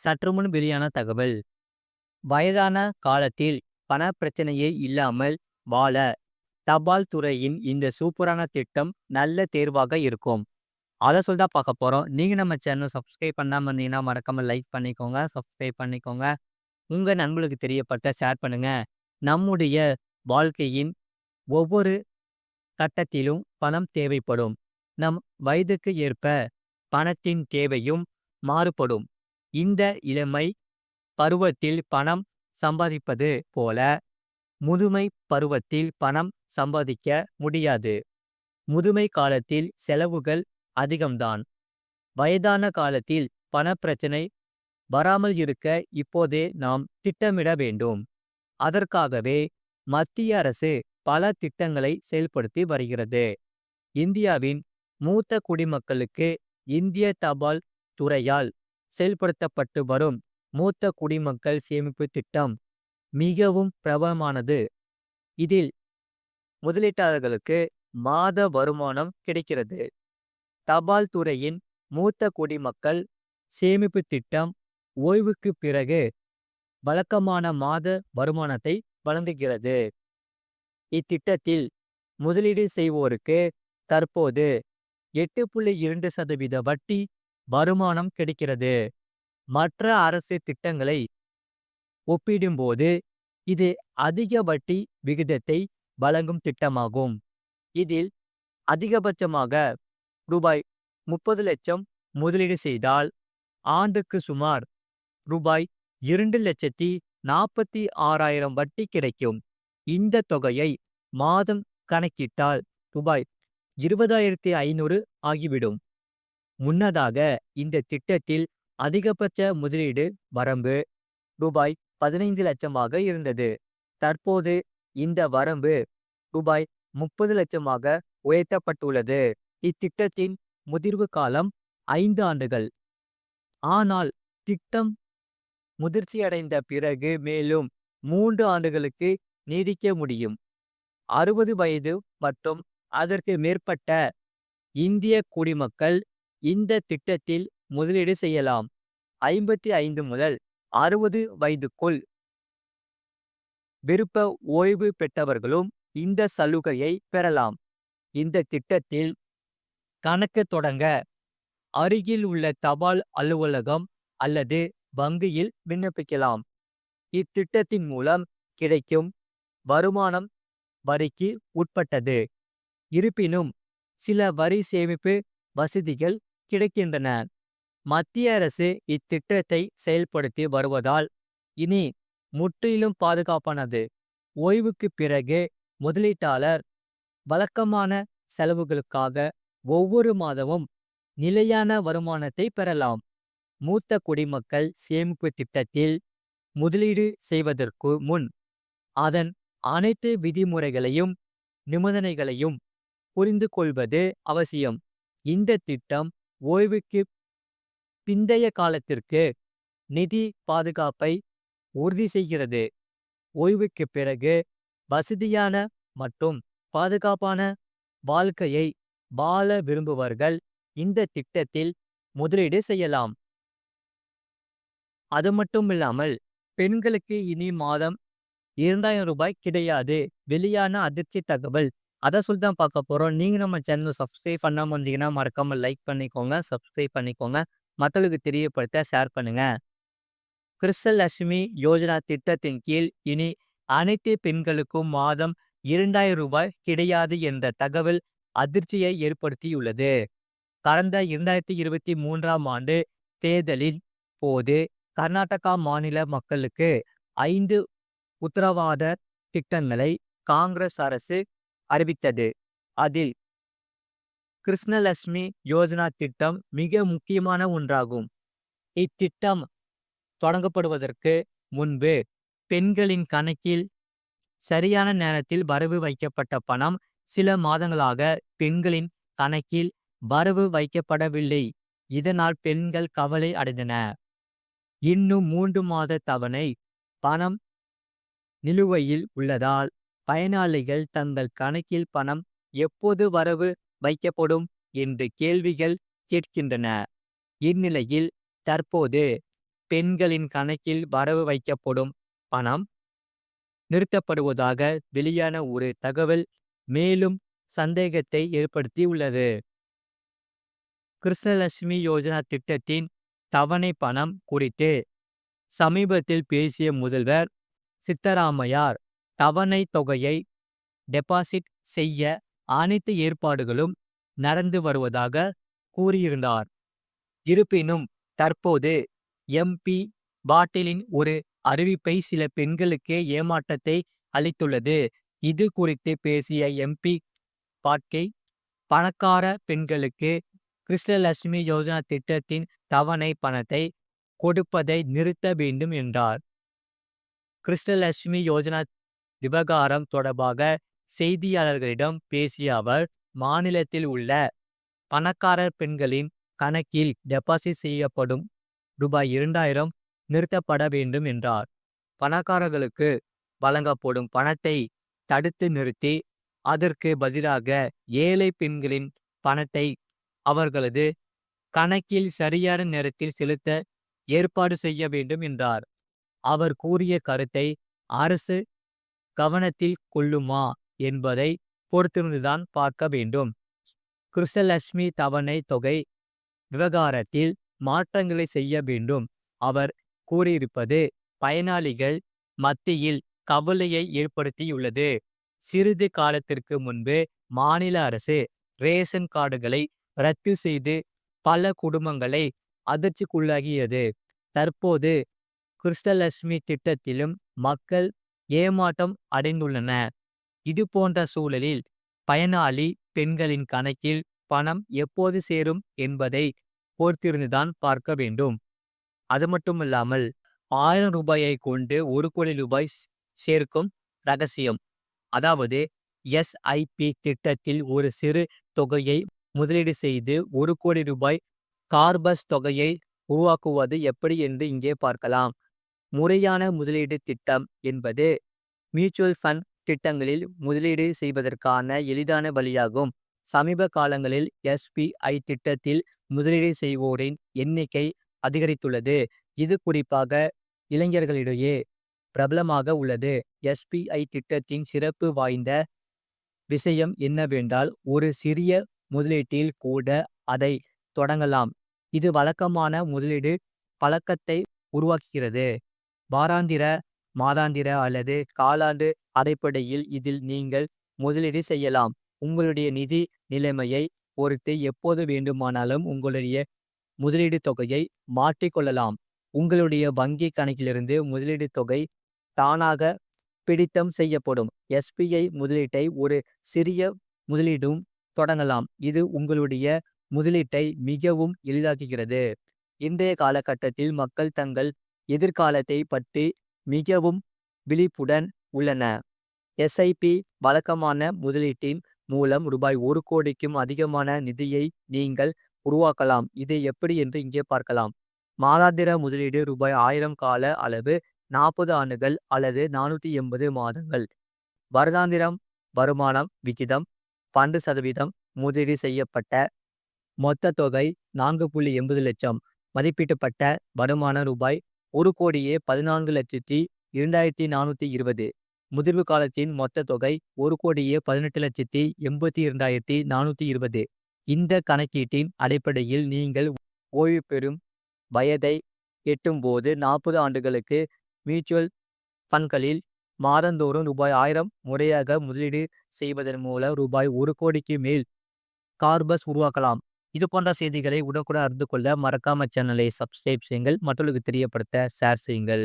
சற்றுமுன் வெளியான தகவல். வயதான காலத்தில் பண பிரச்சனையே இல்லாமல் வாழ தபால் துறையின் இந்த சூப்பரான திட்டம் நல்ல தேர்வாக இருக்கும். அத சொல்லி தான் பார்க்க போறோம். நீங்க நம்ம சேனல் சப்ஸ்கிரைப் பண்ணாம இருந்தீங்கன்னா மறக்காம லைக் பண்ணிக்கோங்க, சப்ஸ்கிரைப் பண்ணிக்கோங்க. உங்க நண்பர்களுக்கு தெரியப்படுத்த ஷேர் பண்ணுங்க. நம்முடைய வாழ்க்கையின் ஒவ்வொரு கட்டத்திலும் பணம் தேவைப்படும். நம் வயதுக்கு ஏற்ப பணத்தின் தேவையும் மாறுபடும். இந்த இளமை பருவத்தில் பணம் சம்பாதிப்பது போல முதுமை பருவத்தில் பணம் சம்பாதிக்க முடியாது. முதுமை காலத்தில் செலவுகள் அதிகம்தான். வயதான காலத்தில் பணப்பிரச்சனை வராமல் இருக்க இப்போதே நாம் திட்டமிட வேண்டும். அதற்காகவே மத்திய அரசு பல திட்டங்களை செயல்படுத்தி வருகிறது. இந்தியாவின் மூத்த குடிமக்களுக்கு இந்திய தபால் துறையால் செயல்படுத்தப்பட்டு வரும் மூத்த குடிமக்கள் சேமிப்பு திட்டம் மிகவும் பிரபலமானது. இதில் முதலீட்டாளர்களுக்கு மாத வருமானம் கிடைக்கிறது. தபால் துறையின் மூத்த குடிமக்கள் சேமிப்பு திட்டம் ஓய்வுக்கு பிறகு வழக்கமான மாத வருமானத்தை வழங்குகிறது. இத்திட்டத்தில் முதலீடு செய்வோருக்கு தற்போது 8.2% வட்டி வருமானம் கிடைக்கிறது. மற்ற அரசு திட்டங்களை ஒப்பிடும்போது இது அதிக வட்டி விகிதத்தை வழங்கும் திட்டமாகும். இதில் அதிகபட்சமாக ரூபாய் 30 லட்சம் முதலீடு செய்தால் ஆண்டுக்கு சுமார் ரூபாய் 2,46,000 வட்டி கிடைக்கும். இந்த தொகையை மாதம் கணக்கிட்டால் ரூபாய் 20,500 ஆகிவிடும். முன்னதாக இந்த திட்டத்தில் அதிகபட்ச முதலீடு வரம்பு ரூபாய் 15 லட்சமாக இருந்தது. தற்போது இந்த வரம்பு ரூபாய் 30 லட்சமாக உயர்த்தப்பட்டுள்ளது. இத்திட்டத்தின் முதிர்வு காலம் 5 ஆண்டுகள். ஆனால் திட்டம் முதிர்ச்சியடைந்த பிறகு மேலும் 3 ஆண்டுகளுக்கு நீடிக்க முடியும். 60 வயது மற்றும் அதற்கு மேற்பட்ட இந்திய குடிமக்கள் இந்த திட்டத்தில் முதலீடு செய்யலாம். 55 முதல் 60 வயதுக்குள் விருப்ப ஓய்வு பெற்றவர்களும் இந்த சலுகையை பெறலாம். இந்த திட்டத்தில் கணக்கு தொடங்க அருகில் உள்ள தபால் அலுவலகம் அல்லது வங்கியில் விண்ணப்பிக்கலாம். இத்திட்டத்தின் மூலம் கிடைக்கும் வருமானம் வரிக்கு உட்பட்டது. இருப்பினும் சில வரி சேமிப்பு வசதிகள் கிடைக்கின்றன. மத்திய அரசு இத்திட்டத்தை செயல்படுத்தி வருவதால் இனி முற்றிலும் பாதுகாப்பானது. ஓய்வுக்கு பிறகு முதலீட்டாளர் வழக்கமான செலவுகளுக்காக ஒவ்வொரு மாதமும் நிலையான வருமானத்தை பெறலாம். மூத்த குடிமக்கள் சேமிப்பு திட்டத்தில் முதலீடு செய்வதற்கு முன் அதன் அனைத்து விதிமுறைகளையும் நிபந்தனைகளையும் புரிந்து கொள்வது அவசியம். இந்த திட்டம் ஓய்வுக்கு பிந்தைய காலத்திற்கு நிதி பாதுகாப்பை உறுதி செய்கிறது. ஓய்வுக்கு பிறகு வசதியான மற்றும் பாதுகாப்பான வாழ்க்கையை வாழ விரும்புபவர்கள் இந்த திட்டத்தில் முதலீடு செய்யலாம். அது மட்டுமில்லாமல் பெண்களுக்கு இனி மாதம் 2,000 ரூபாய் கிடையாது. வெளியான அதிர்ச்சி தகவல். அதை சொல்லி தான் பார்க்க போறோம். நீங்க நம்ம சேனல் சப்ஸ்கிரைப் பண்ணாம இருந்தீங்கன்னா மறக்காம லைக் பண்ணிக்கோங்க, சப்ஸ்கிரைப் பண்ணிக்கோங்க. மக்களுக்கு தெரியப்படுத்த ஷேர் பண்ணுங்க. கிருஷ்ணலட்சுமி யோஜனா திட்டத்தின் கீழ் இனி அனைத்து பெண்களுக்கும் மாதம் 2,000 ரூபாய் கிடையாது என்ற தகவல் அதிர்ச்சியை ஏற்படுத்தியுள்ளது. கடந்த 2023ஆம் ஆண்டு தேர்தலின் போது கர்நாடகா மாநில மக்களுக்கு 5 உத்தரவாத திட்டங்களை காங்கிரஸ் அரசு அறிவித்தது. அதில் கிருஷ்ணலட்சுமி யோஜனா திட்டம் மிக முக்கியமான ஒன்றாகும். இத்திட்டம் தொடங்கப்படுவதற்கு முன்பு பெண்களின் கணக்கில் சரியான நேரத்தில் வரவு வைக்கப்பட்ட பணம் சில மாதங்களாக பெண்களின் கணக்கில் வரவு வைக்கப்படவில்லை. இதனால் பெண்கள் கவலை அடைந்தனர். இன்னும் 3 மாத தவணை பணம் நிலுவையில் உள்ளதால் பயனாளிகள் தங்கள் கணக்கில் பணம் எப்போது வரவு வைக்கப்படும் என்று கேள்விகள் கேட்கின்றன. இந்நிலையில் தற்போது பெண்களின் கணக்கில் வரவு வைக்கப்படும் பணம் நிறுத்தப்படுவதாக வெளியான ஒரு தகவல் மேலும் சந்தேகத்தை ஏற்படுத்தியுள்ளது. கிருஷ்ணலட்சுமி யோஜனா திட்டத்தின் தவணை பணம் குறித்து சமீபத்தில் பேசிய முதல்வர் சித்தராமையார் தவணை தொகையை டெபாசிட் செய்ய அனைத்து ஏற்பாடுகளும் நடந்து வருவதாக கூறியிருந்தார். இருப்பினும் தற்போது எம்பி பாட்டீலின் ஒரு அறிவிப்பை சில பெண்களுக்கு ஏமாற்றத்தை அளித்துள்ளது. இது குறித்து பேசிய எம்பி பாட்டீல் பணக்கார பெண்களுக்கு கிருஷ்ணலட்சுமி யோஜனா திட்டத்தின் தவணை பணத்தை கொடுப்பதை நிறுத்த வேண்டும் என்றார். கிருஷ்ணலட்சுமி யோஜனா விவகாரம் தொடர்பாக செய்தியாளர்களிடம் பேசிய அவர் மாநிலத்தில் உள்ள பணக்காரர் பெண்களின் கணக்கில் டெபாசிட் செய்யப்படும் ரூபாய் 2000 நிறுத்தப்பட வேண்டும் என்றார். பணக்காரர்களுக்கு வழங்கப்படும் பணத்தை தடுத்து நிறுத்தி அதற்கு பதிலாக ஏழை பெண்களின் பணத்தை அவர்களது கணக்கில் சரியான நேரத்தில் செலுத்த ஏற்பாடு செய்ய வேண்டும் என்றார். அவர் கூறிய கருத்தை அரசு கவனத்தில் கொள்ளுமா என்பதை பொறுத்திருந்துதான் பார்க்க வேண்டும். கிருஷ்ணலட்சுமி தவணை தொகை விவகாரத்தில் மாற்றங்களை செய்ய வேண்டும் அவர் கூறியிருப்பது பயனாளிகள் மத்தியில் கவலையை ஏற்படுத்தியுள்ளது. சிறிது காலத்திற்கு முன்பு மாநில அரசு ரேஷன் கார்டுகளை ரத்து செய்து பல குடும்பங்களை அதிர்ச்சிக்குள்ளாகியது. தற்போது கிருஷ்ணலட்சுமி திட்டத்திலும் மக்கள் ஏமாற்றம் அடைந்துள்ளன. இது போன்ற சூழலில் பயனாளி பெண்களின் கணக்கில் பணம் எப்போது சேரும் என்பதை பொறுத்திருந்துதான் பார்க்க வேண்டும். அது மட்டுமில்லாமல் 1000 ரூபாயை கொண்டு 1 கோடி ரூபாய் சேர்க்கும் ரகசியம். அதாவது எஸ்ஐபி திட்டத்தில் ஒரு சிறு தொகையை முதலீடு செய்து 1 கோடி ரூபாய் கார்பஸ் தொகையை உருவாக்குவது எப்படி என்று இங்கே பார்க்கலாம். முறையான முதலீடு திட்டம் என்பது மியூச்சுவல் ஃபண்ட் திட்டங்களில் முதலீடு செய்வதற்கான எளிதான வழியாகும். சமீப காலங்களில் எஸ்பிஐ திட்டத்தில் முதலீடு செய்வோரின் எண்ணிக்கை அதிகரித்துள்ளது. இது குறிப்பாக இளைஞர்களிடையே பிரபலமாக உள்ளது. எஸ்பிஐ திட்டத்தின் சிறப்பு வாய்ந்த விஷயம் என்னவென்றால் ஒரு சிறிய முதலீட்டில் கூட அதை தொடங்கலாம். இது வழக்கமான முதலீடு பழக்கத்தை உருவாக்குகிறது. வாராந்திர மாதாந்திர அல்லது காலாண்டு அடிப்படையில் இதில் நீங்கள் முதலீடு செய்யலாம். உங்களுடைய நிதி நிலைமையை பொறுத்து எப்போது வேண்டுமானாலும் உங்களுடைய முதலீடு தொகையை மாற்றிக்கொள்ளலாம். உங்களுடைய வங்கி கணக்கிலிருந்து முதலீடு தொகை தானாக பிடித்தம் செய்யப்படும். எஸ்பிஐ முதலீட்டை ஒரு சிறிய முதலீடும் தொடங்கலாம். இது உங்களுடைய முதலீட்டை மிகவும் எளிதாக்குகிறது. இன்றைய காலகட்டத்தில் மக்கள் தங்கள் எதிர்காலத்தை பற்றி மிகவும் விழிப்புடன் உள்ளன. எஸ்ஐபி வழக்கமான முதலீட்டின் மூலம் ரூபாய் 1 கோடிக்கும் அதிகமான நிதியை நீங்கள் உருவாக்கலாம். இது எப்படி என்று இங்கே பார்க்கலாம். மாதாந்திர முதலீடு ரூபாய் 1000 கால அளவு 40 ஆண்டுகள் அல்லது 480 மாதங்கள். வருடாந்திரம் வருமானம் விகிதம் 12% முதலீடு செய்யப்பட்ட மொத்த தொகை 4.80 லட்சம். மதிப்பிடப்பட்ட வருமானம் ரூபாய் 1,14,02,420. முதிர்வு காலத்தின் மொத்த தொகை 1,18,82,420. இந்த கணக்கீட்டின் அடிப்படையில் நீங்கள் ஓய்வு பெறும் வயதை எட்டும்போது 40 ஆண்டுகளுக்கு மியூச்சுவல் ஃபண்ட்களில் மாதந்தோறும் ரூபாய் 1000 முறையாக முதலீடு செய்வதன் மூலம் ரூபாய் 1 கோடிக்கு மேல் கார்பஸ் உருவாக்கலாம். இது போன்ற செய்திகளை உடனுக்குடன் அறிந்து கொள்ள மறக்காம சேனலை சப்ஸ்கிரைப் செய்யுங்கள். மற்றவர்களுக்கு தெரியப்படுத்த ஷேர் செய்யுங்கள்.